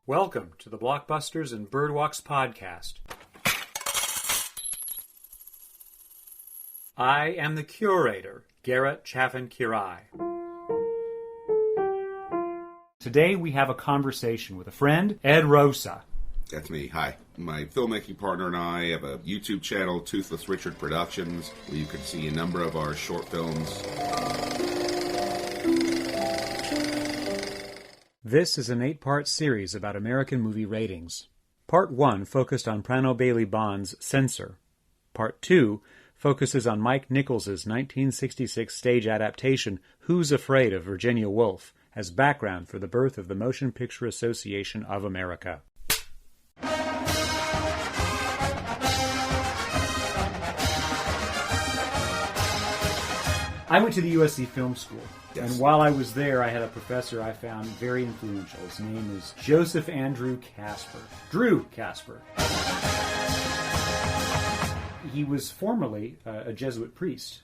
Welcome to the Blockbusters and Birdwalks podcast. I am the curator, Garry Chaffin-Quiray. Today we have a conversation with a friend, Ed Rosa. That's me. Hi. My filmmaking partner and I have a YouTube channel, Toothless Richard Productions, where you can see a number of our short films. This is an 8-part series about American movie ratings. Part 1 focused on Prano Baily-Bond's Censor. Part 2 focuses on Mike Nichols' 1966 stage adaptation, Who's Afraid of Virginia Woolf, as background for the birth of the Motion Picture Association of America. I went to the USC Film School, and while I was there, I had a professor I found very influential. His name is Joseph Andrew Casper. Drew Casper. He was formerly a Jesuit priest,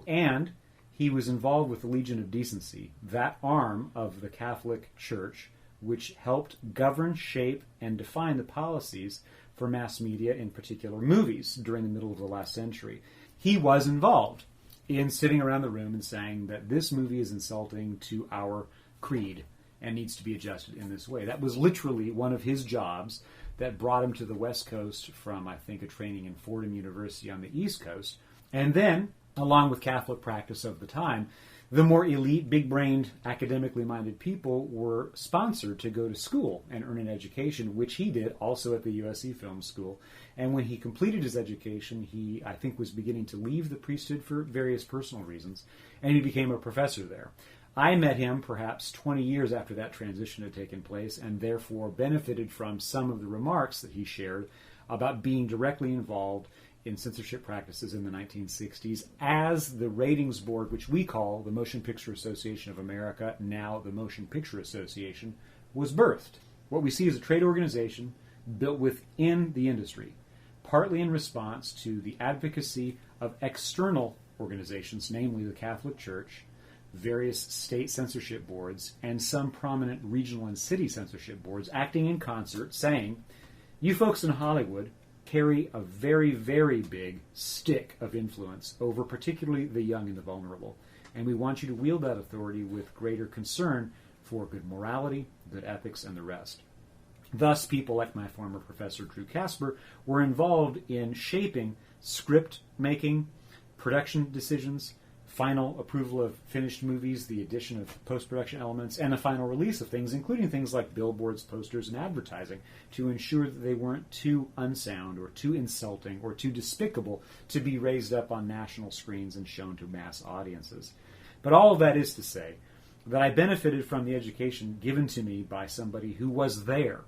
and he was involved with the Legion of Decency, that arm of the Catholic Church, which helped govern, shape, and define the policies for mass media, in particular movies, during the middle of the last century. He was involved in sitting around the room and saying that this movie is insulting to our creed and needs to be adjusted in this way. That was literally one of his jobs that brought him to the West Coast from, I think, a training in Fordham University on the East Coast. And then, along with Catholic practice of the time, the more elite, big-brained, academically minded people were sponsored to go to school and earn an education, which he did also at the USC Film School. And when he completed his education, he, I think, was beginning to leave the priesthood for various personal reasons, and he became a professor there. I met him perhaps 20 years after that transition had taken place, and therefore benefited from some of the remarks that he shared about being directly involved in censorship practices in the 1960s as the ratings board, which we call the Motion Picture Association of America, now the Motion Picture Association, was birthed. What we see is a trade organization built within the industry, partly in response to the advocacy of external organizations, namely the Catholic Church, various state censorship boards, and some prominent regional and city censorship boards acting in concert, saying, you folks in Hollywood carry a very, very big stick of influence over particularly the young and the vulnerable. And we want you to wield that authority with greater concern for good morality, good ethics, and the rest. Thus, people like my former professor, Drew Casper, were involved in shaping script making, production decisions, final approval of finished movies, the addition of post-production elements, and the final release of things, including things like billboards, posters, and advertising, to ensure that they weren't too unsound or too insulting or too despicable to be raised up on national screens and shown to mass audiences. But all of that is to say that I benefited from the education given to me by somebody who was there.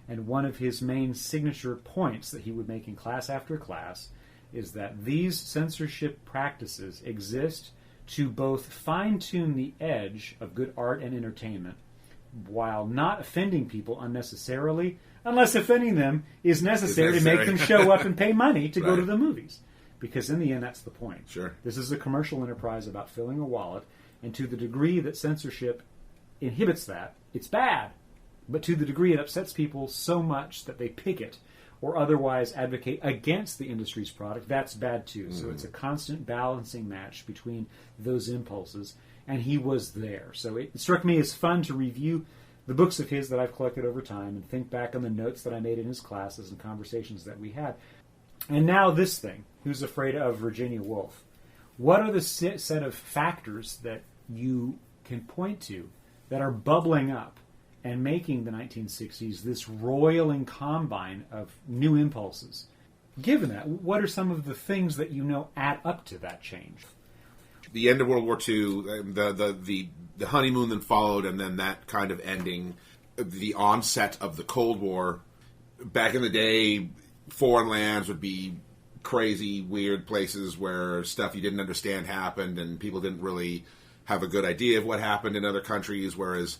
And one of his main signature points that he would make in class after class is that these censorship practices exist to both fine-tune the edge of good art and entertainment while not offending people unnecessarily, unless offending them is necessary to make them show up and pay money to go to the movies. Because in the end, that's the point. Sure. This is a commercial enterprise about filling a wallet, and to the degree that censorship inhibits that, it's bad. But to the degree it upsets people so much that they picket or otherwise advocate against the industry's product, that's bad too. So it's a constant balancing match between those impulses, and he was there. So it struck me as fun to review the books of his that I've collected over time and think back on the notes that I made in his classes and conversations that we had. And now this thing, Who's Afraid of Virginia Woolf? What are the set of factors that you can point to that are bubbling up and making the 1960s this roiling combine of new impulses? Given that, what are some of the things that you know add up to that change? The end of World War II, the honeymoon that followed, and then that kind of ending, the onset of the Cold War. Back in the day, foreign lands would be crazy, weird places where stuff you didn't understand happened, and people didn't really have a good idea of what happened in other countries, whereas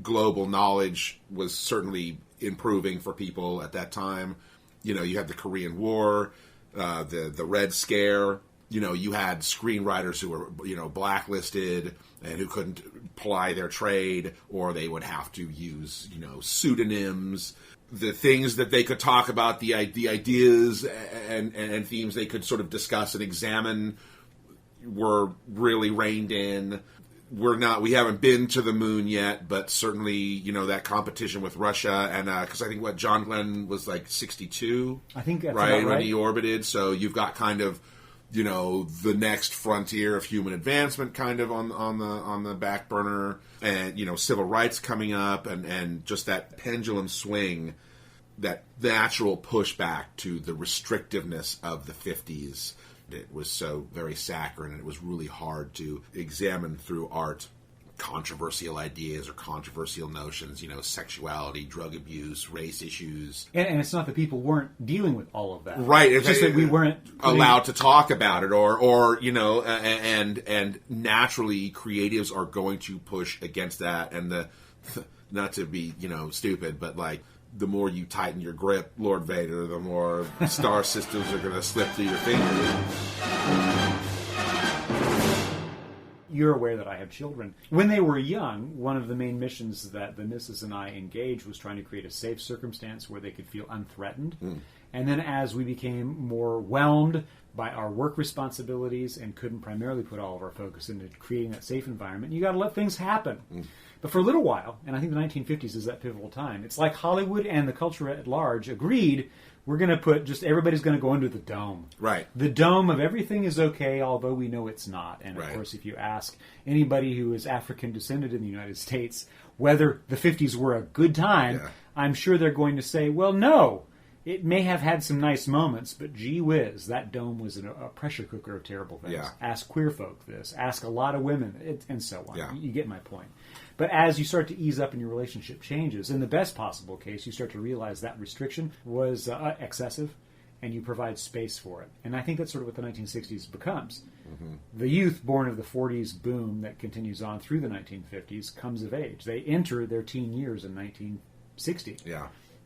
global knowledge was certainly improving for people at that time. You know, you had the Korean War, the Red Scare, you had screenwriters who were, blacklisted and who couldn't ply their trade, or they would have to use, pseudonyms. The things that they could talk about, the ideas and themes they could sort of discuss and examine were really reined in. We haven't been to the moon yet, but certainly, that competition with Russia, and because I think John Glenn was like 62, I think that's right when he orbited. So you've got kind of, the next frontier of human advancement kind of on the back burner, and civil rights coming up, and just that pendulum swing, that natural pushback to the restrictiveness of the 50s. It was so very saccharine, and it was really hard to examine through art controversial ideas or controversial notions, sexuality, drug abuse, race issues. And it's not that people weren't dealing with all of that. Right. It's just that we weren't allowed to talk about it, or and naturally creatives are going to push against that, and not to be, stupid, but like, the more you tighten your grip, Lord Vader, the more star systems are going to slip through your fingers. You're aware that I have children. When they were young, one of the main missions that the missus and I engaged was trying to create a safe circumstance where they could feel unthreatened. And then as we became more whelmed by our work responsibilities and couldn't primarily put all of our focus into creating that safe environment, you got to let things happen. But for a little while, and I think the 1950s is that pivotal time, it's like Hollywood and the culture at large agreed, we're going to put everybody's going to go under the dome. Right. The dome of everything is okay, although we know it's not. And of course, if you ask anybody who is African descended in the United States whether the 50s were a good time, I'm sure they're going to say, well, no. It may have had some nice moments, but gee whiz, that dome was a pressure cooker of terrible things. Ask queer folk this. Ask a lot of women, and so on. You get my point. But as you start to ease up and your relationship changes, in the best possible case, you start to realize that restriction was excessive, and you provide space for it. And I think that's sort of what the 1960s becomes. The youth born of the 40s boom that continues on through the 1950s comes of age. They enter their teen years in 1960.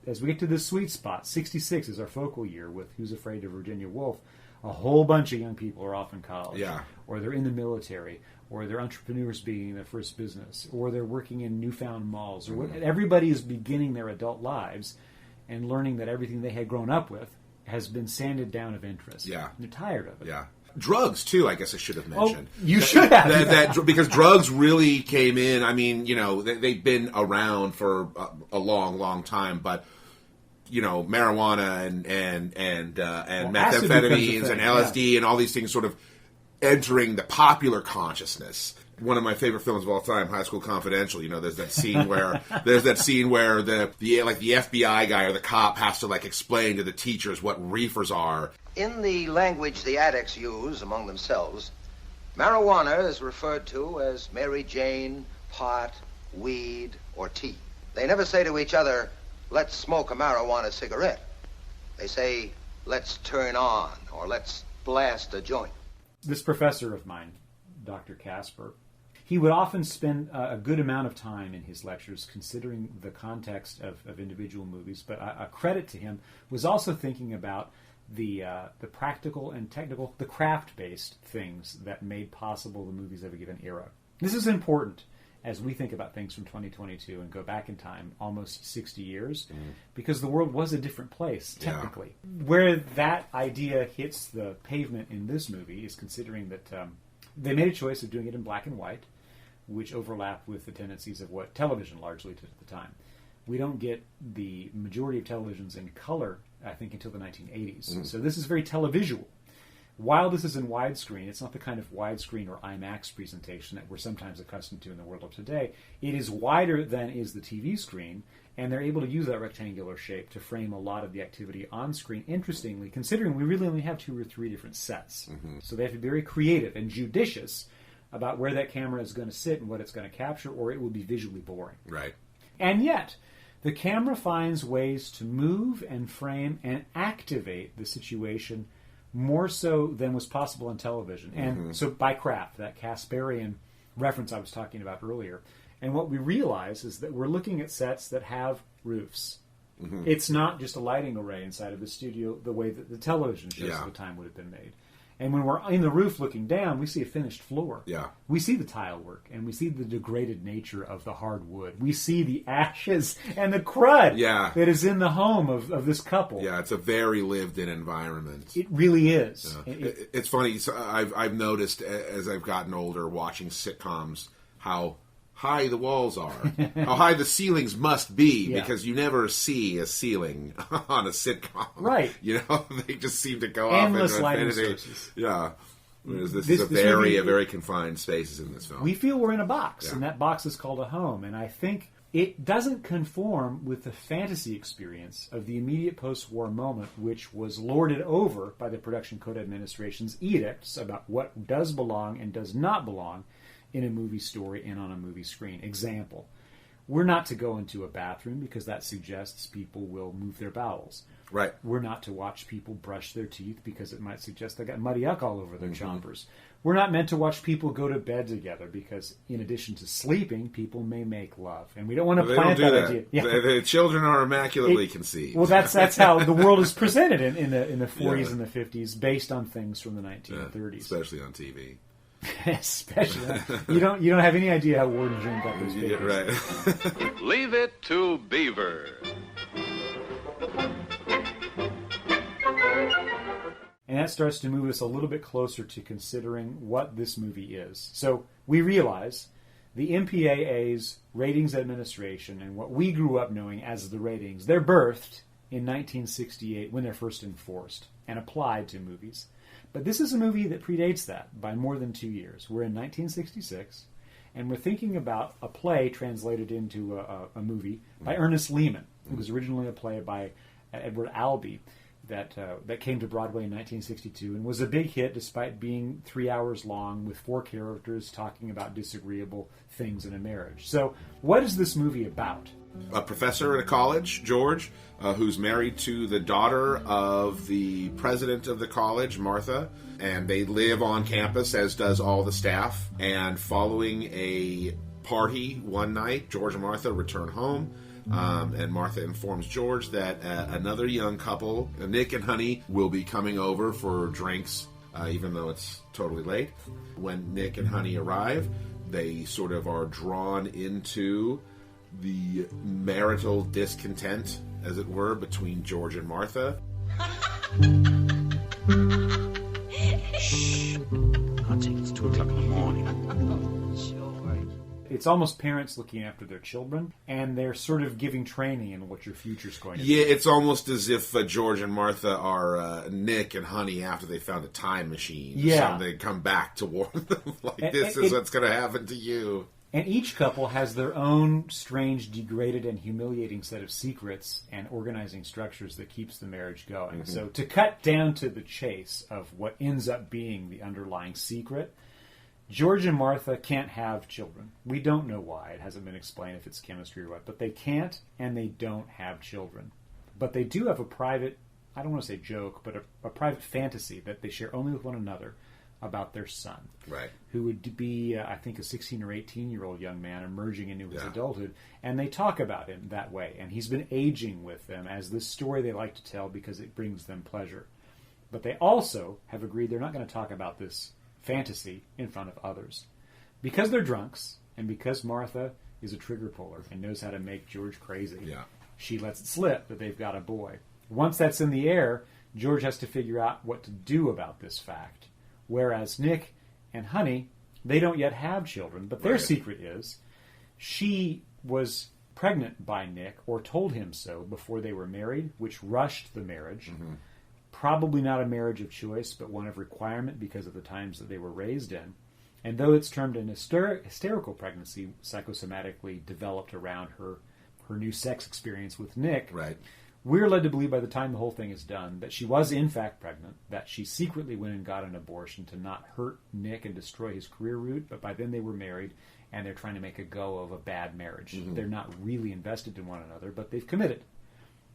As we get to this sweet spot, 66 is our focal year with Who's Afraid of Virginia Woolf. A whole bunch of young people are off in college, or they're in the military, or they're entrepreneurs beginning their first business, or they're working in newfound malls. Or everybody is beginning their adult lives and learning that everything they had grown up with has been sanded down of interest. They're tired of it. Drugs, too, I guess I should have mentioned. You should have. Because drugs really came in. I mean, they've been around for a long, long time, but marijuana and methamphetamines and LSD and all these things sort of entering the popular consciousness. One of my favorite films of all time, High School Confidential. There's that scene where the FBI guy or the cop has to explain to the teachers what reefers are. In the language the addicts use among themselves, marijuana is referred to as Mary Jane, pot, weed, or tea. They never say to each other, let's smoke a marijuana cigarette. They say, let's turn on, or let's blast a joint. This professor of mine, Dr. Casper, he would often spend a good amount of time in his lectures considering the context of individual movies, but a credit to him was also thinking about the practical and technical, the craft-based things that made possible the movies of a given era. This is important as we think about things from 2022 and go back in time almost 60 years, because the world was a different place, technically. Where that idea hits the pavement in this movie is considering that they made a choice of doing it in black and white, which overlapped with the tendencies of what television largely did at the time. We don't get the majority of televisions in color, I think, until the 1980s. So this is very televisual. While this is in widescreen, it's not the kind of widescreen or IMAX presentation that we're sometimes accustomed to in the world of today. It is wider than is the TV screen, and they're able to use that rectangular shape to frame a lot of the activity on screen. Interestingly, considering we really only have 2 or 3 different sets. So they have to be very creative and judicious about where that camera is going to sit and what it's going to capture, or it will be visually boring. Right. And yet, the camera finds ways to move and frame and activate the situation more so than was possible on television. And so by craft, that Casperian reference I was talking about earlier. And what we realize is that we're looking at sets that have roofs. It's not just a lighting array inside of the studio the way that the television shows at the time would have been made. And when we're in the roof looking down, we see a finished floor. Yeah. We see the tile work, and we see the degraded nature of the hardwood. We see the ashes and the crud that is in the home of this couple. Yeah, it's a very lived-in environment. It really is. Yeah. It's funny. So I've noticed as I've gotten older watching sitcoms how high the walls are, how high the ceilings must be, because you never see a ceiling on a sitcom. Right. You know, they just seem to go endless off into lighting infinity. sources. Yeah. Whereas this is a very confined spaces in this film. We feel we're in a box, and that box is called a home. And I think it doesn't conform with the fantasy experience of the immediate post-war moment, which was lorded over by the Production Code Administration's edicts about what does belong and does not belong in a movie story and on a movie screen. Example, we're not to go into a bathroom because that suggests people will move their bowels. Right. We're not to watch people brush their teeth because it might suggest they got muddy yuck all over their chompers. We're not meant to watch people go to bed together because, in addition to sleeping, people may make love, and we don't want to plant that idea. Yeah. The children are immaculately conceived. Well, that's how the world is presented in the 40s and the 50s, based on things from the 1930s, especially on TV. Especially, you don't have any idea how Ward and Jim got those papers. Yeah, right. Leave it to Beaver. And that starts to move us a little bit closer to considering what this movie is. So we realize the MPAA's ratings administration and what we grew up knowing as the ratings, they're birthed in 1968 when they're first enforced and applied to movies. But this is a movie that predates that by more than 2 years. We're in 1966, and we're thinking about a play translated into a movie by Ernest Lehman. It was originally a play by Edward Albee that came to Broadway in 1962 and was a big hit despite being 3 hours long with 4 characters talking about disagreeable things in a marriage. So what is this movie about? A professor at a college, George, who's married to the daughter of the president of the college, Martha, and they live on campus, as does all the staff. And following a party one night, George and Martha return home, and Martha informs George that another young couple, Nick and Honey, will be coming over for drinks, even though it's totally late. When Nick and Honey arrive, they sort of are drawn into the marital discontent, as it were, between George and Martha. Shh. I'll take it. It's 2 o'clock in the morning. Sure. It's almost parents looking after their children, and they're sort of giving training in what your future's going to be. Yeah, it's almost as if George and Martha are Nick and Honey after they found a time machine. Yeah. So they come back to warn them, this is what's going to happen to you. And each couple has their own strange, degraded, and humiliating set of secrets and organizing structures that keeps the marriage going. So to cut down to the chase of what ends up being the underlying secret, George and Martha can't have children. We don't know why. It hasn't been explained if it's chemistry or what. But they can't and they don't have children. But they do have a private, I don't want to say joke, but a private fantasy that they share only with one another about their son. Right. Who would be, I think, a 16 or 18-year-old young man emerging into his adulthood. And they talk about him that way. And he's been aging with them as this story they like to tell because it brings them pleasure. But they also have agreed they're not going to talk about this fantasy in front of others. Because they're drunks, and because Martha is a trigger puller and knows how to make George crazy, she lets it slip that they've got a boy. Once that's in the air, George has to figure out what to do about this fact. Whereas Nick and Honey, they don't yet have children, but their secret is she was pregnant by Nick, or told him so before they were married, which rushed the marriage. Probably not a marriage of choice, but one of requirement because of the times that they were raised in. And though it's termed an hysterical pregnancy, psychosomatically developed around her new sex experience with Nick, we're led to believe by the time the whole thing is done that she was in fact pregnant, that she secretly went and got an abortion to not hurt Nick and destroy his career route, but by then they were married and they're trying to make a go of a bad marriage. They're not really invested in one another, but they've committed.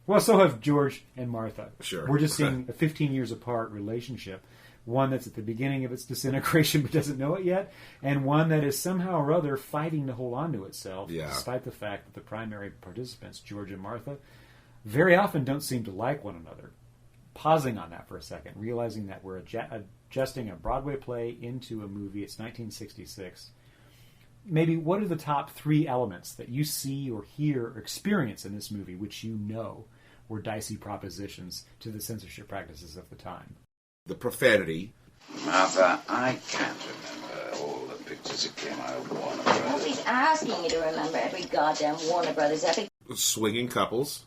Well, so have George and Martha. Sure. We're just seeing a 15 years apart relationship, one that's at the beginning of its disintegration but doesn't know it yet, and one that is somehow or other fighting to hold on to itself, despite the fact that the primary participants, George and Martha, very often don't seem to like one another. Pausing on that for a second, realizing that we're a adjusting a Broadway play into a movie. It's 1966. Maybe what are the top 3 elements that you see or hear or experience in this movie which you know were dicey propositions to the censorship practices of the time? The profanity. Martha, I can't remember all the pictures that came out of Warner Brothers. Nobody's asking you to remember every goddamn Warner Brothers epic. Swinging couples.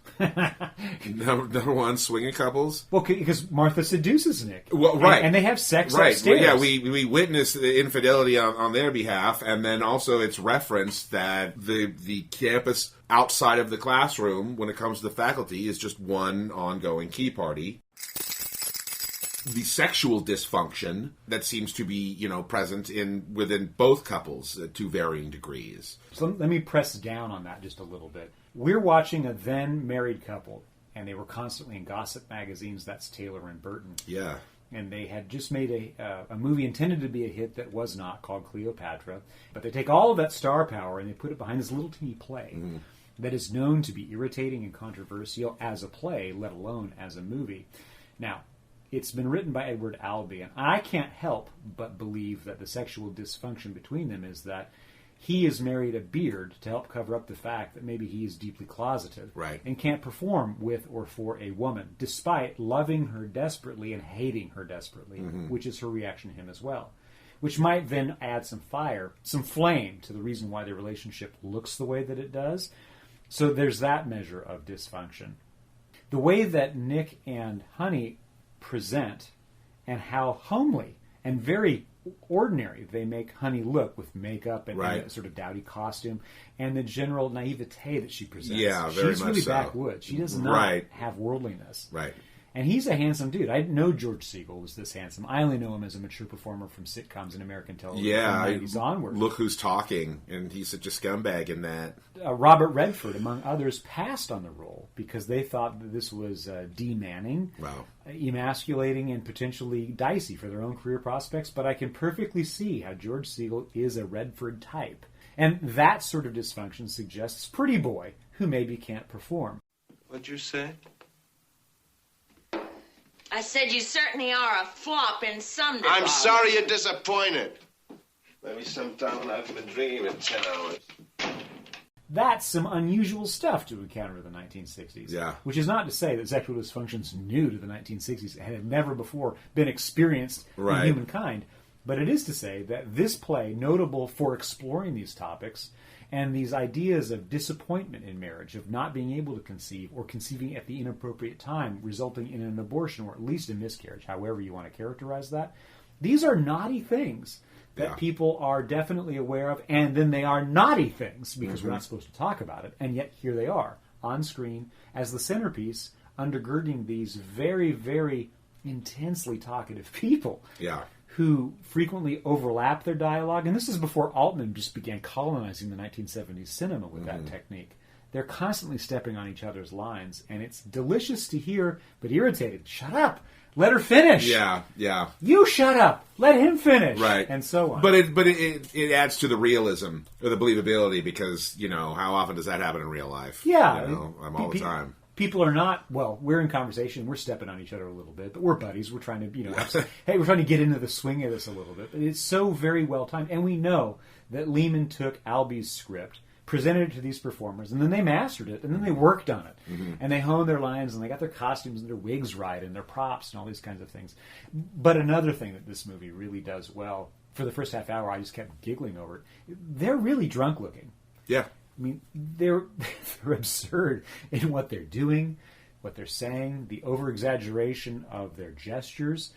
number 1, swinging couples. Well, because Martha seduces Nick. Well, right. And they have sex right. upstairs. Well, yeah, we witness the infidelity on their behalf, and then also it's referenced that the campus outside of the classroom, when it comes to the faculty, is just one ongoing key party. The sexual dysfunction that seems to be, present within both couples to varying degrees. So let me press down on that just a little bit. We're watching a then married couple, and they were constantly in gossip magazines. That's Taylor and Burton. Yeah. And they had just made a movie intended to be a hit that was not, called Cleopatra. But they take all of that star power and they put it behind this little teeny play that is known to be irritating and controversial as a play, let alone as a movie. Now, it's been written by Edward Albee, and I can't help but believe that the sexual dysfunction between them is that he has married a beard to help cover up the fact that maybe he is deeply closeted, right, and can't perform with or for a woman, despite loving her desperately and hating her desperately, which is her reaction to him as well. Which might then add some fire, some flame to the reason why their relationship looks the way that it does. So there's that measure of dysfunction. The way that Nick and Honey present and how homely and very ordinary they make Honey look with makeup and a sort of dowdy costume and the general naivete that she presents. Yeah, very She's much really so. backwoods. She does not have worldliness. Right. And he's a handsome dude. I didn't know George Segal was this handsome. I only know him as a mature performer from sitcoms and American television from the 90s onward. Look Who's Talking, and he's such a scumbag in that. Robert Redford, among others, passed on the role because they thought that this was de-manning, emasculating, and potentially dicey for their own career prospects. But I can perfectly see how George Segal is a Redford type. And that sort of dysfunction suggests pretty boy who maybe can't perform. What'd you say? I said you certainly are a flop in some department. I'm sorry you're disappointed. Maybe sometime I've been dreaming in 10 hours. That's some unusual stuff to encounter in the 1960s. Yeah. Which is not to say that sexual dysfunction's new to the 1960s and had never before been experienced in humankind. But it is to say that this play, notable for exploring these topics and these ideas of disappointment in marriage, of not being able to conceive or conceiving at the inappropriate time, resulting in an abortion or at least a miscarriage, however you want to characterize that, these are naughty things that people are definitely aware of, and then they are naughty things because we're not supposed to talk about it, and yet here they are on screen as the centerpiece undergirding these very, very intensely talkative people. Yeah. Who frequently overlap their dialogue. And this is before Altman just began colonizing the 1970s cinema with that technique. They're constantly stepping on each other's lines, and it's delicious to hear, but irritating. Shut up! Let her finish! Yeah, yeah. You shut up! Let him finish! Right. And so on. But it adds to the realism, or the believability, because, how often does that happen in real life? Yeah. All the time. People are not, we're in conversation, we're stepping on each other a little bit, but we're buddies, we're trying to, hey, we're trying to get into the swing of this a little bit. But it's so very well timed, and we know that Lehman took Albee's script, presented it to these performers, and then they mastered it, and then they worked on it. And they honed their lines, and they got their costumes and their wigs right, and their props, and all these kinds of things. But another thing that this movie really does well, for the first half hour, I just kept giggling over it, they're really drunk looking. Yeah. I mean, they're absurd in what they're doing, what they're saying, the over-exaggeration of their gestures.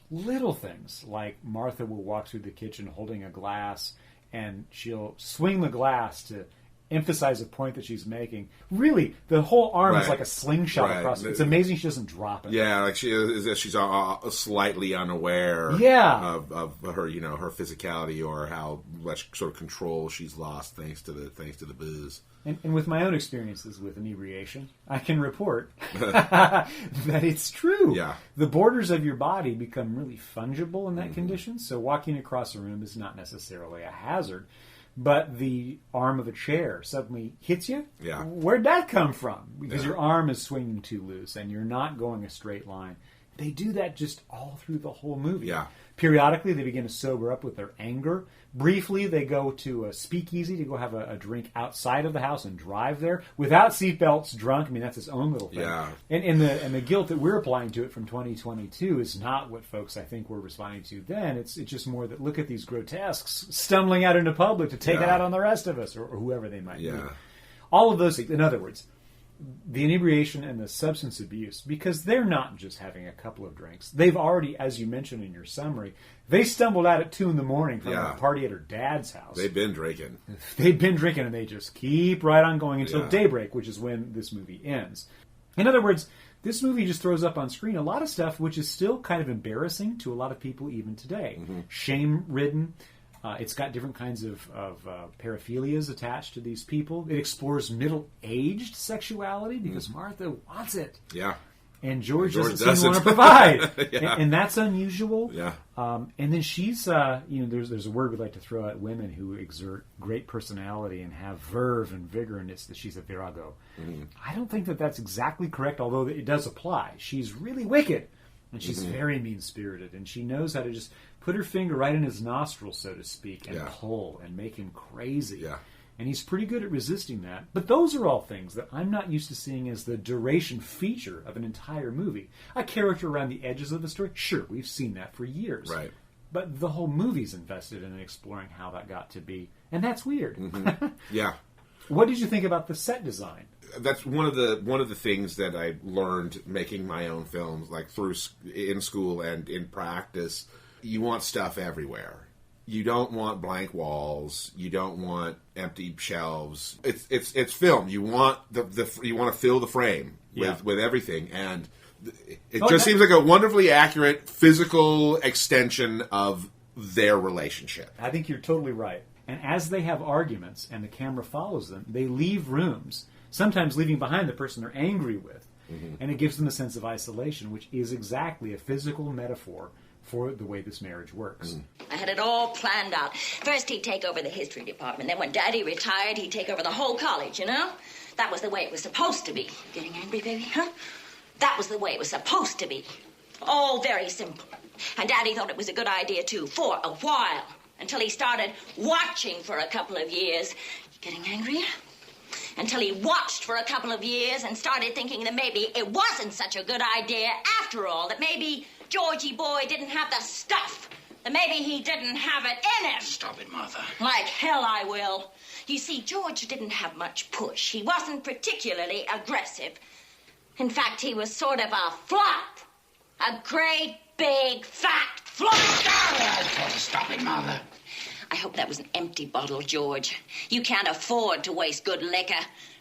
Little things like Martha will walk through the kitchen holding a glass, and she'll swing the glass to emphasize a point that she's making. Really, the whole arm is like a slingshot across. It's amazing she doesn't drop it. Yeah, like she's slightly unaware of her, her physicality or how much sort of control she's lost thanks to the booze. And with my own experiences with inebriation, I can report that it's true. Yeah. The borders of your body become really fungible in that condition, so walking across a room is not necessarily a hazard. But the arm of a chair suddenly hits you? Yeah. Where'd that come from? Because your arm is swinging too loose and you're not going a straight line. they do that just all through the whole movie. Yeah. Periodically, they begin to sober up with their anger. Briefly, they go to a speakeasy to go have a drink outside of the house and drive there without seatbelts, drunk. I mean, that's his own little thing. Yeah. And the guilt that we're applying to it from 2022 is not what folks, I think, were responding to then. It's just more that look at these grotesques stumbling out into public to take it out on the rest of us or whoever they might be. All of those things. In other words, the inebriation and the substance abuse, because they're not just having a couple of drinks. They've already, as you mentioned in your summary, they stumbled out at 2 a.m. from a party at her dad's house. They've been drinking. And they just keep right on going until daybreak, which is when this movie ends. In other words, this movie just throws up on screen a lot of stuff which is still kind of embarrassing to a lot of people even today. Shame-ridden. It's got different kinds of paraphilias attached to these people. It explores middle-aged sexuality because Martha wants it. Yeah. And George doesn't seem to want to provide. And that's unusual. Yeah. And then she's, there's a word we like to throw at women who exert great personality and have verve and vigor, and it's that she's a virago. I don't think that that's exactly correct, although it does apply. She's really wicked. And she's very mean-spirited, and she knows how to just put her finger right in his nostril, so to speak, and pull and make him crazy. Yeah. And he's pretty good at resisting that. But those are all things that I'm not used to seeing as the duration feature of an entire movie. A character around the edges of the story, sure, we've seen that for years. Right. But the whole movie's invested in exploring how that got to be. And that's weird. Yeah. What did you think about the set design? That's one of the things that I learned making my own films, like in school and in practice. You want stuff everywhere. You don't want blank walls. You don't want empty shelves. It's film. You want you want to fill the frame with everything, and it just seems like a wonderfully accurate physical extension of their relationship. I think you're totally right. And as they have arguments and the camera follows them, they leave rooms, sometimes leaving behind the person they're angry with. And it gives them a sense of isolation, which is exactly a physical metaphor for the way this marriage works. I had it all planned out. First, he'd take over the history department. Then when Daddy retired, he'd take over the whole college, you know? That was the way it was supposed to be. Getting angry, baby, huh? That was the way it was supposed to be. All very simple. And Daddy thought it was a good idea, too, for a while. Until he started watching for a couple of years. Getting angry? Until he watched for a couple of years and started thinking that maybe it wasn't such a good idea after all. That maybe Georgie boy didn't have the stuff. That maybe he didn't have it in him. Stop it, Mother. Like hell I will. You see, George didn't have much push. He wasn't particularly aggressive. In fact, he was sort of a flop. A great, big, fat flop. Stop it, Mother. I hope that was an empty bottle, George. You can't afford to waste good liquor.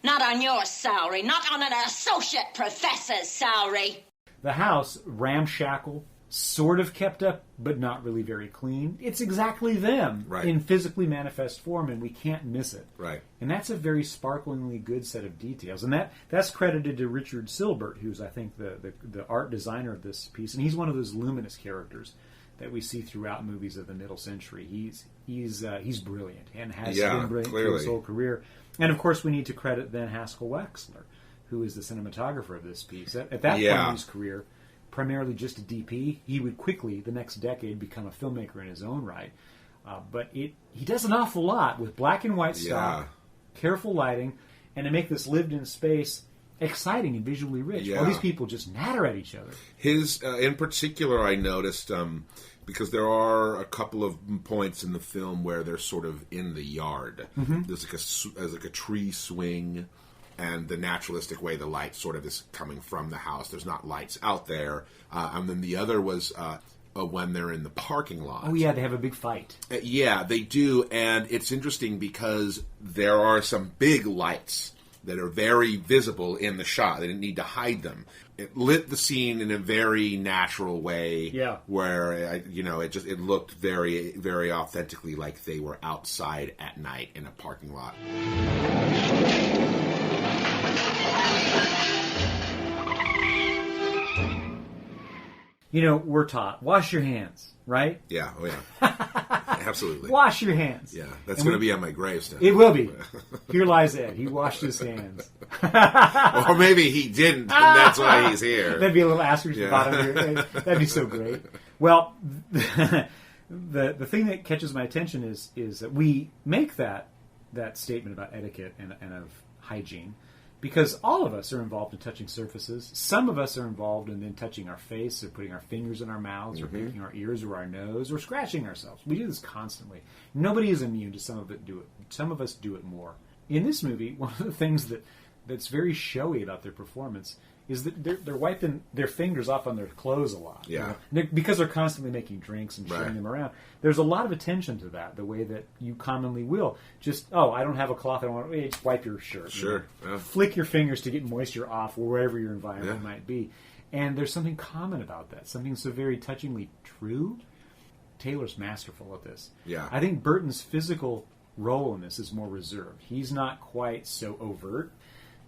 Not on your salary. Not on an associate professor's salary. The house, ramshackle, sort of kept up, but not really very clean. It's exactly them in physically manifest form, and we can't miss it. Right. And that's a very sparklingly good set of details. And that's credited to Richard Silbert, who's, I think, the art designer of this piece. And he's one of those luminous characters that we see throughout movies of the middle century. He's brilliant and has been brilliant through his whole career. And, of course, we need to credit then Haskell Wexler, who is the cinematographer of this piece. At that point in his career, primarily just a DP, he would quickly, the next decade, become a filmmaker in his own right. But he does an awful lot with black and white stock, careful lighting, and to make this lived-in space exciting and visually rich. All these people just natter at each other. His, in particular, I noticed, because there are a couple of points in the film where they're sort of in the yard. There's like a tree swing, and the naturalistic way the light sort of is coming from the house. There's not lights out there. And then the other was when they're in the parking lot. Oh, yeah, they have a big fight. Yeah, they do. And it's interesting because there are some big lights that are very visible in the shot. They didn't need to hide them. It lit the scene in a very natural way. Yeah. Where, it looked very, very authentically like they were outside at night in a parking lot. We're taught, wash your hands, right? Yeah, oh yeah. Absolutely. Wash your hands. Yeah, that's going to be on my gravestone. It will be. Here lies Ed. He washed his hands. Or maybe he didn't, and that's why he's here. That'd be a little asterisk at the bottom here. That'd be so great. Well, the thing that catches my attention is that we make that statement about etiquette and of hygiene because all of us are involved in touching surfaces. Some of us are involved in then touching our face or putting our fingers in our mouths or picking our ears or our nose or scratching ourselves. We do this constantly. Nobody is immune to some of it. Some of us do it more. In this movie, one of the things that's very showy about their performance is that they're wiping their fingers off on their clothes a lot. Yeah. Because they're constantly making drinks and sharing them around. There's a lot of attention to that, the way that you commonly will. Just, I don't have a cloth, I don't want to... Just wipe your shirt. Sure. Yeah. Flick your fingers to get moisture off wherever your environment might be. And there's something common about that, something so very touchingly true. Taylor's masterful at this. Yeah. I think Burton's physical role in this is more reserved. He's not quite so overt.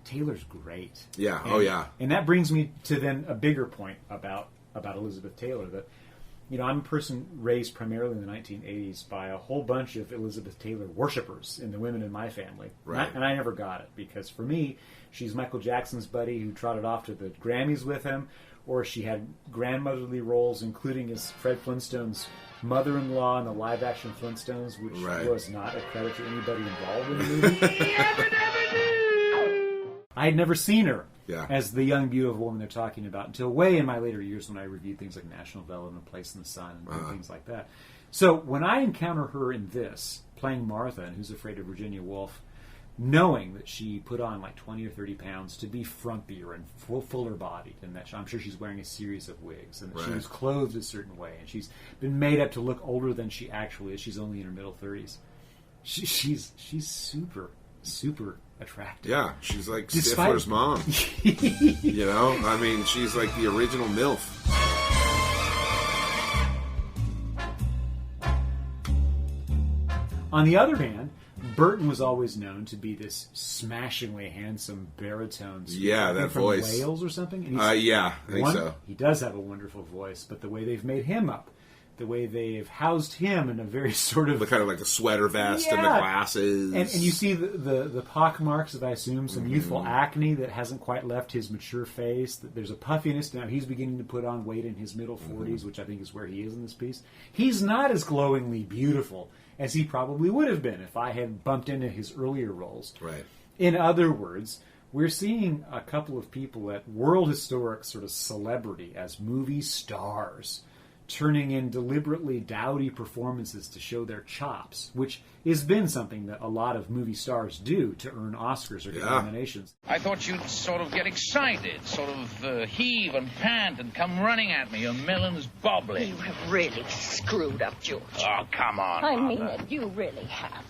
Taylor's great. Yeah. And, And that brings me to then a bigger point about Elizabeth Taylor. That, I'm a person raised primarily in the 1980s by a whole bunch of Elizabeth Taylor worshippers in the women in my family. Right. And I never got it because for me, she's Michael Jackson's buddy who trotted off to the Grammys with him, or she had grandmotherly roles, including as Fred Flintstone's mother-in-law in the live-action Flintstones, which was not a credit to anybody involved in the movie. I had never seen her as the young, beautiful woman they're talking about until way in my later years when I reviewed things like National Velvet and A Place in the Sun and things like that. So when I encounter her in this, playing Martha and Who's Afraid of Virginia Woolf, knowing that she put on like 20 or 30 pounds to be frumpier and fuller-bodied, and that I'm sure she's wearing a series of wigs, and that she was clothed a certain way, and she's been made up to look older than she actually is. She's only in her middle 30s. She's super, super attractive. Yeah, she's like Stifler's mom. I mean, she's like the original MILF. On the other hand, Burton was always known to be this smashingly handsome baritone. That from voice. Wales or something? And I think so. He does have a wonderful voice, but the way they've made him up, the way they've housed him in a very sort of... The kind of like the sweater vest and the glasses. And you see the pock marks of, I assume, some youthful acne that hasn't quite left his mature face. That there's a puffiness. Now he's beginning to put on weight in his middle 40s, which I think is where he is in this piece. He's not as glowingly beautiful as he probably would have been if I had bumped into his earlier roles. Right. In other words, we're seeing a couple of people at world historic sort of celebrity as movie stars, turning in deliberately dowdy performances to show their chops, which has been something that a lot of movie stars do to earn Oscars or get nominations. I thought you'd sort of get excited, sort of heave and pant and come running at me. Your melon's bobbling. You have really screwed up, George. Oh, come on, I mean Mother. it. You really have.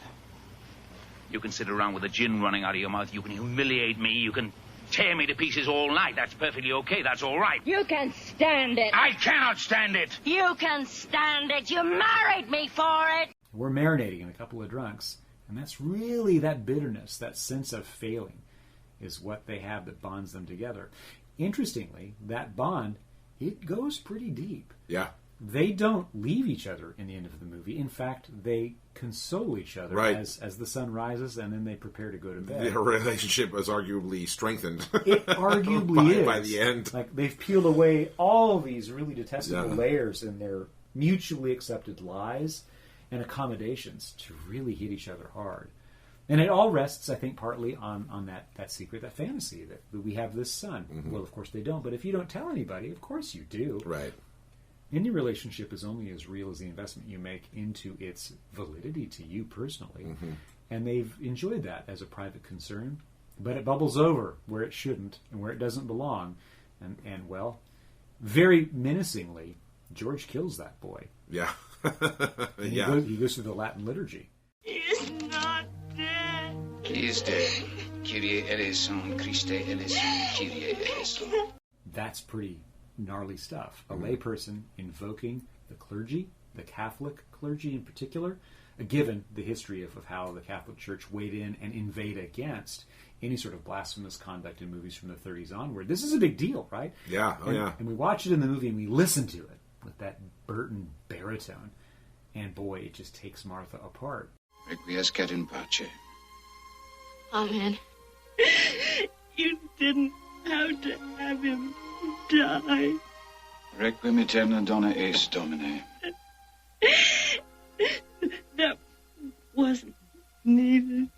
You can sit around with the gin running out of your mouth. You can humiliate me. You can tear me to pieces all night. That's perfectly okay. That's all right. You can stand it. I cannot stand it. You can stand it. You married me for it. We're marinating in a couple of drunks, and that's really that bitterness, that sense of failing, is what they have that bonds them together. Interestingly, that bond, it goes pretty deep. Yeah. They don't leave each other in the end of the movie. In fact, they console each other as the sun rises, and then they prepare to go to bed. Their relationship is arguably strengthened. It arguably is. By the end. Like, they've peeled away all these really detestable layers in their mutually accepted lies and accommodations to really hit each other hard. And it all rests, I think, partly on that secret, that fantasy, that we have this son. Mm-hmm. Well, of course they don't, but if you don't tell anybody, of course you do. Right. Any relationship is only as real as the investment you make into its validity to you personally. Mm-hmm. And they've enjoyed that as a private concern. But it bubbles over where it shouldn't and where it doesn't belong. And well, very menacingly, George kills that boy. Yeah. He goes through the Latin liturgy. He's not dead. He is dead. Kyrie eleison, Christe eleison, Kyrie eleison. That's pretty gnarly stuff. A layperson invoking the clergy, the Catholic clergy in particular, given the history of how the Catholic Church weighed in and invade against any sort of blasphemous conduct in movies from the 30s onward. This is a big deal, right? Yeah, And we watch it in the movie and we listen to it with that Burton baritone. And boy, it just takes Martha apart. Requiescat in pace. Amen. You didn't have to have him die. Requiem aeterna dona eis Domine. That wasn't needed.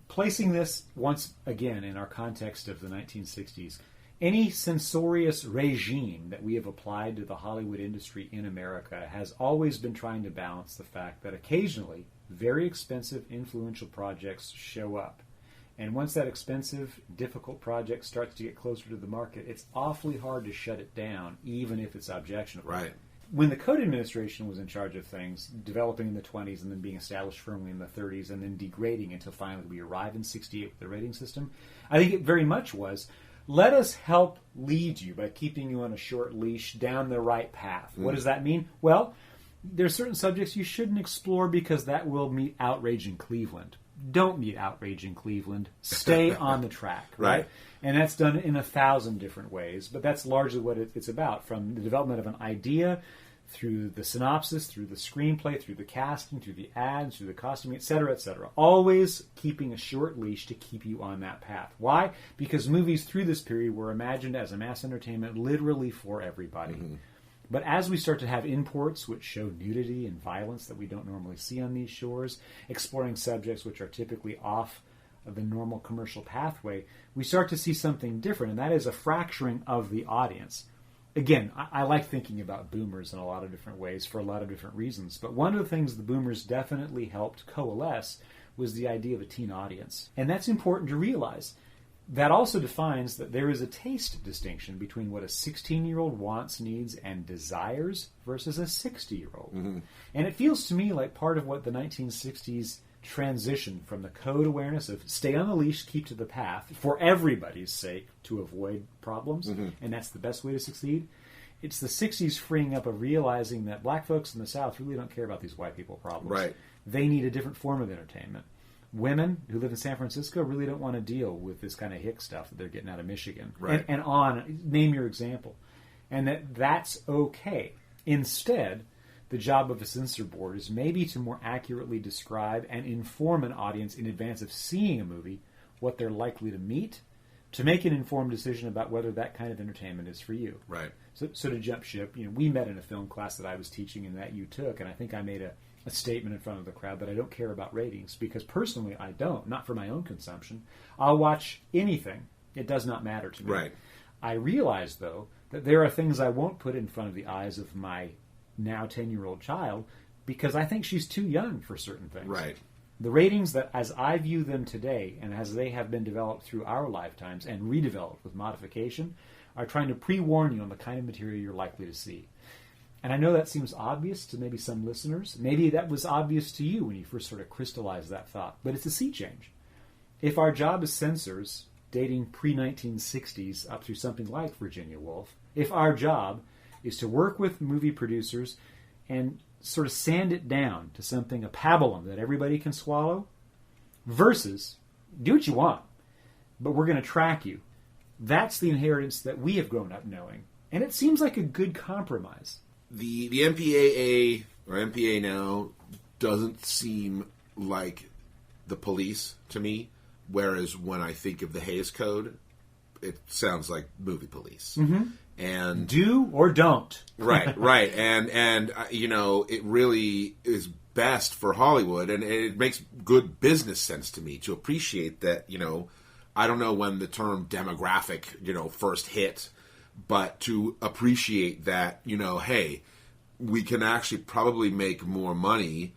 Placing this once again in our context of the 1960s, any censorious regime that we have applied to the Hollywood industry in America has always been trying to balance the fact that occasionally very expensive, influential projects show up. And once that expensive, difficult project starts to get closer to the market, it's awfully hard to shut it down, even if it's objectionable. Right. When the Code administration was in charge of things, developing in the 20s and then being established firmly in the 30s and then degrading until finally we arrive in 68 with the rating system, I think it very much was, let us help lead you by keeping you on a short leash down the right path. What does that mean? Well, there are certain subjects you shouldn't explore because that will meet outrage in Cleveland. Don't meet outrage in Cleveland. Stay on the track, right? And that's done in 1,000 different ways, but that's largely what it's about, from the development of an idea through the synopsis, through the screenplay, through the casting, through the ads, through the costuming, etc., etc. Always keeping a short leash to keep you on that path. Why? Because movies through this period were imagined as a mass entertainment literally for everybody. Mm-hmm. But as we start to have imports which show nudity and violence that we don't normally see on these shores, exploring subjects which are typically off of the normal commercial pathway, we start to see something different, and that is a fracturing of the audience. Again, I like thinking about boomers in a lot of different ways for a lot of different reasons, but one of the things the boomers definitely helped coalesce was the idea of a teen audience. And that's important to realize. That also defines that there is a taste distinction between what a 16-year-old wants, needs, and desires versus a 60-year-old. Mm-hmm. And it feels to me like part of what the 1960s transition from the code awareness of stay on the leash, keep to the path, for everybody's sake to avoid problems, and that's the best way to succeed. It's the 60s freeing up of realizing that black folks in the South really don't care about these white people problems. Right. They need a different form of entertainment. Women who live in San Francisco really don't want to deal with this kind of hick stuff that they're getting out of Michigan. Right. And on, name your example. And that's okay. Instead, the job of a censor board is maybe to more accurately describe and inform an audience in advance of seeing a movie what they're likely to meet, to make an informed decision about whether that kind of entertainment is for you. Right. So to jump ship, we met in a film class that I was teaching and that you took, and I think I made a statement in front of the crowd that I don't care about ratings, because personally I don't, not for my own consumption. I'll watch anything. It does not matter to me. Right. I realize, though, that there are things I won't put in front of the eyes of my now 10-year-old child because I think she's too young for certain things. Right. The ratings that, as I view them today, and as they have been developed through our lifetimes and redeveloped with modification, are trying to pre-warn you on the kind of material you're likely to see. And I know that seems obvious to maybe some listeners. Maybe that was obvious to you when you first sort of crystallized that thought. But it's a sea change. If our job as censors, dating pre-1960s up through something like Virginia Woolf, if our job is to work with movie producers and sort of sand it down to something, a pabulum that everybody can swallow, versus do what you want, but we're going to track you. That's the inheritance that we have grown up knowing. And it seems like a good compromise. The MPAA, or MPA now, doesn't seem like the police to me, whereas when I think of the Hays Code, it sounds like movie police. Mm-hmm. And do or don't. right. And it really is best for Hollywood, and it makes good business sense to me to appreciate that, I don't know when the term demographic, first hit, but to appreciate that, hey, we can actually probably make more money,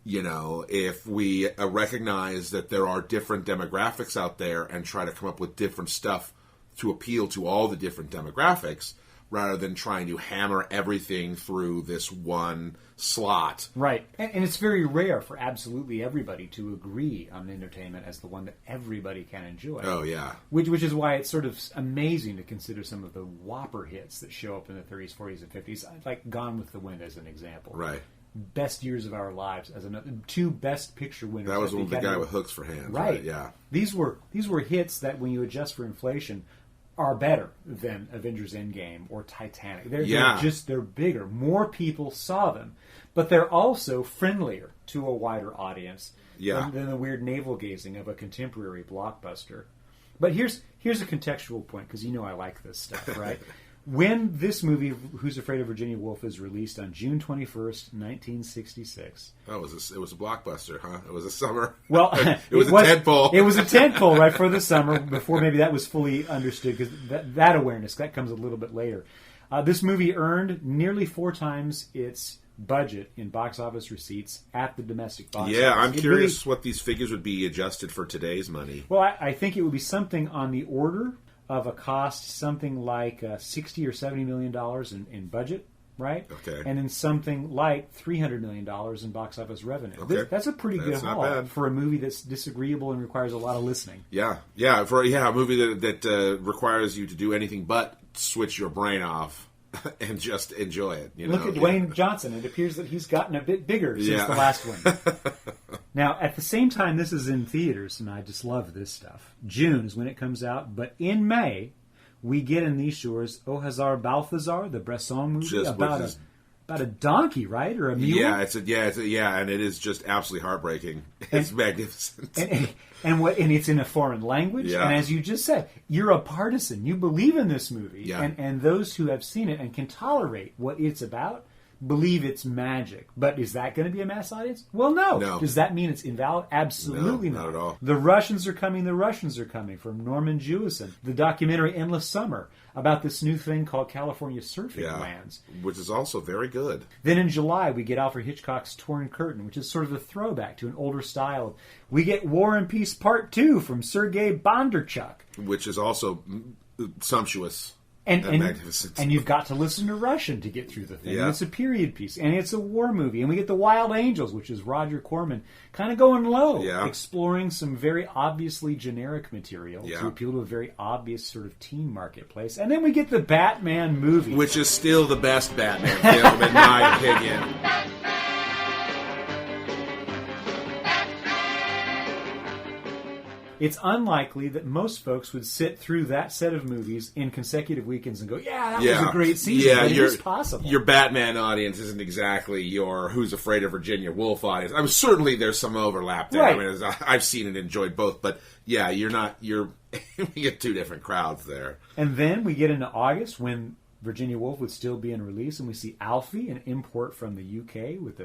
if we recognize that there are different demographics out there and try to come up with different stuff to appeal to all the different demographics, rather than trying to hammer everything through this one slot. Right. And it's very rare for absolutely everybody to agree on entertainment as the one that everybody can enjoy. Oh, yeah. Which is why it's sort of amazing to consider some of the whopper hits that show up in the 30s, 40s, and 50s, like Gone with the Wind as an example. Right. Best Years of Our Lives as another. 2 Best Picture winners. That was one with the guy with hooks for hands. Right. Yeah. These were hits that, when you adjust for inflation, are better than Avengers Endgame or Titanic. They're bigger. More people saw them. But they're also friendlier to a wider audience than the weird navel-gazing of a contemporary blockbuster. But here's a contextual point, because I like this stuff, right? When this movie, Who's Afraid of Virginia Woolf, is released on June 21st, 1966... Oh, it was a blockbuster, huh? It was a summer... Well, it was a tentpole. It was a tentpole, right, for the summer, before maybe that was fully understood, because that awareness, that comes a little bit later. This movie earned nearly 4 times its budget in box office receipts at the domestic box office. Yeah, I'm curious what these figures would be adjusted for today's money. Well, I think it would be something on the order of a cost, something like $60 or $70 million in budget, right? Okay. And then something like $300 million in box office revenue. Okay. That's a pretty good haul for a movie that's disagreeable and requires a lot of listening. Yeah, for a movie that requires you to do anything but switch your brain off and just enjoy it. Look at Dwayne Johnson. It appears that he's gotten a bit bigger since the last one. Now, at the same time, this is in theaters, and I just love this stuff. June is when it comes out, but in May, we get in these shores O Hazard Balthazar, the Bresson movie, about a donkey, right, or a mule? Yeah, and it is just absolutely heartbreaking. It's magnificent, and it's in a foreign language. Yeah. And as you just said, you're a partisan. You believe in this movie, and those who have seen it and can tolerate what it's about believe it's magic. But is that going to be a mass audience? Well, no. Does that mean it's invalid? Absolutely not at all. The Russians are coming, from Norman Jewison. The documentary Endless Summer, about this new thing called California Surfing Lands. Which is also very good. Then in July, we get Alfred Hitchcock's Torn Curtain, which is sort of a throwback to an older style. We get War and Peace Part 2 from Sergei Bondarchuk. Which is also sumptuous. And magnificent. And you've got to listen to Russian to get through the thing. Yeah. It's a period piece, and it's a war movie. And we get The Wild Angels, which is Roger Corman kind of going low, exploring some very obviously generic material to appeal to a very obvious sort of teen marketplace. And then we get the Batman movie, which is still the best Batman film, in my opinion. It's unlikely that most folks would sit through that set of movies in consecutive weekends and go, that was a great season. Yeah, it is possible. Your Batman audience isn't exactly your Who's Afraid of Virginia Woolf audience. I mean, certainly there's some overlap there. Right. I mean, I've seen and enjoyed both, but you get 2 different crowds there. And then we get into August when Virginia Woolf would still be in release, and we see Alfie, an import from the UK with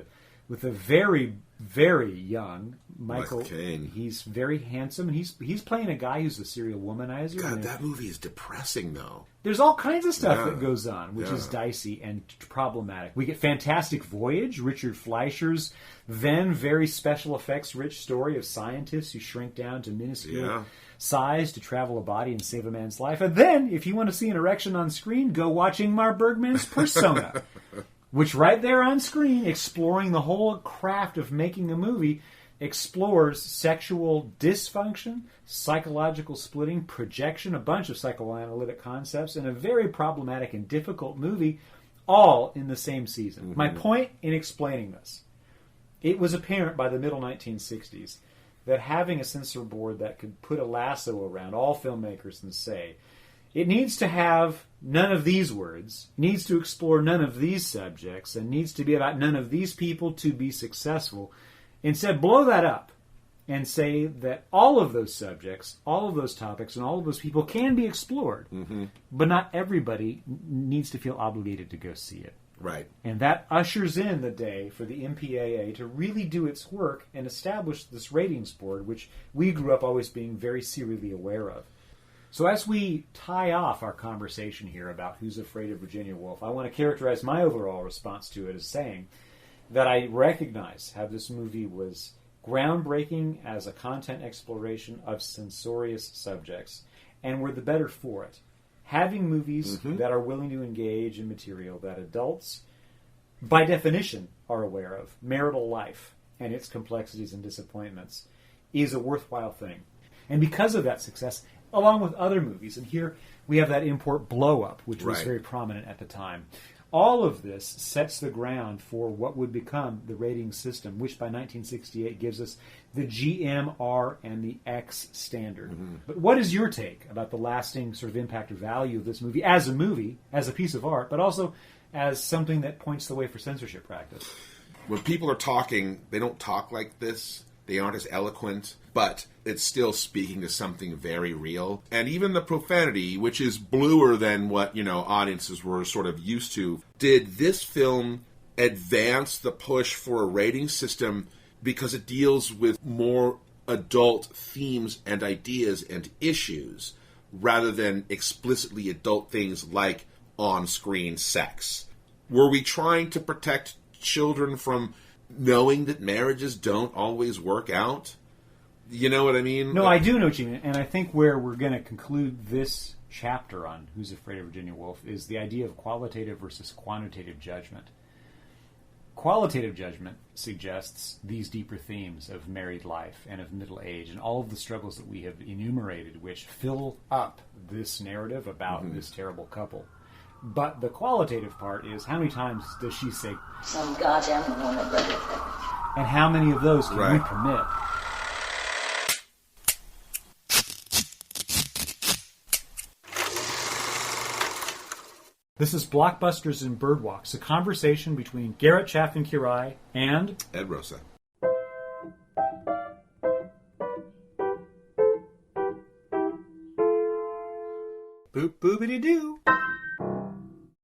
a very, very young Michael Caine. He's very handsome, and he's playing a guy who's a serial womanizer. God, that movie is depressing, though. There's all kinds of stuff that goes on, which is dicey and problematic. We get Fantastic Voyage, Richard Fleischer's then very special effects-rich story of scientists who shrink down to minuscule size to travel a body and save a man's life. And then, if you want to see an erection on screen, go watch Ingmar Bergman's Persona. Which right there on screen, exploring the whole craft of making a movie, explores sexual dysfunction, psychological splitting, projection, a bunch of psychoanalytic concepts, and a very problematic and difficult movie, all in the same season. Mm-hmm. My point in explaining this, it was apparent by the middle 1960s that having a censor board that could put a lasso around all filmmakers and say, it needs to have none of these words, needs to explore none of these subjects, and needs to be about none of these people to be successful. Instead, blow that up and say that all of those subjects, all of those topics, and all of those people can be explored, but not everybody needs to feel obligated to go see it. Right. And that ushers in the day for the MPAA to really do its work and establish this ratings board, which we grew up always being very serially aware of. So as we tie off our conversation here about Who's Afraid of Virginia Woolf, I want to characterize my overall response to it as saying that I recognize how this movie was groundbreaking as a content exploration of censorious subjects, and we're the better for it. Having movies that are willing to engage in material that adults, by definition, are aware of, marital life and its complexities and disappointments, is a worthwhile thing. And because of that success, along with other movies, and here we have that import Blow Up, which was very prominent at the time. All of this sets the ground for what would become the rating system, which by 1968 gives us the GM, R, and the X standard. Mm-hmm. But what is your take about the lasting sort of impact or value of this movie, as a piece of art, but also as something that points the way for censorship practice? When people are talking, they don't talk like this. They aren't as eloquent, but it's still speaking to something very real. And even the profanity, which is bluer than what, audiences were sort of used to. Did this film advance the push for a rating system because it deals with more adult themes and ideas and issues rather than explicitly adult things like on-screen sex? Were we trying to protect children from knowing that marriages don't always work out? You know what I mean? No, I do know what you mean. And I think where we're going to conclude this chapter on Who's Afraid of Virginia Woolf is the idea of qualitative versus quantitative judgment. Qualitative judgment suggests these deeper themes of married life and of middle age and all of the struggles that we have enumerated, which fill up this narrative about this terrible couple. But the qualitative part is, how many times does she say, some goddamn woman, and how many of those can we permit? This is Blockbusters and Birdwalks, a conversation between Garrett Chaffin-Quiray and Ed Rosa. Boop boopity doo.